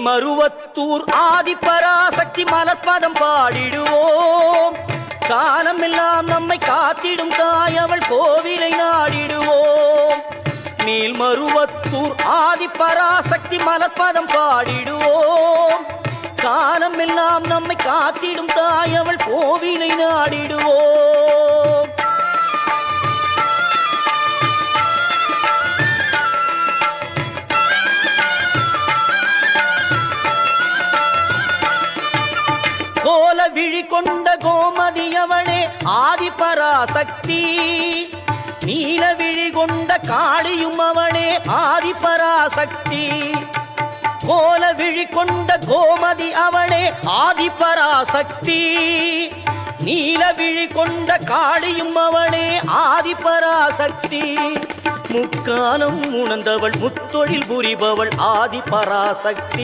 மேல்மருவத்தூர் ஆதிபராசக்தி மலர்பதம் பாடிடுவோம். காலமெல்லாம் நம்மை காத்திடும் தாய் அவள் கோவிலை நாடிடுவோம். மேல்மருவத்தூர் ஆதிபராசக்தி மலர்பதம் பாடிடுவோம். காலமெல்லாம் நம்மை காத்திடும் தாய் அவள் கோவிலை நாடிடுவோம். கோல விழி கொண்ட கோமதியவளே ஆதிபராசக்தி. நீல விழி கொண்ட காளியும் அவளே ஆதிபராசக்தி. கோல விழி கொண்ட கோமதி அவளே ஆதிபராசக்தி. நீல விழி கொண்ட காளியும் அவளே ஆதிபராசக்தி. முக்காலம் உணர்ந்தவள் முத்தொழில் புரிபவள் ஆதிபராசக்தி.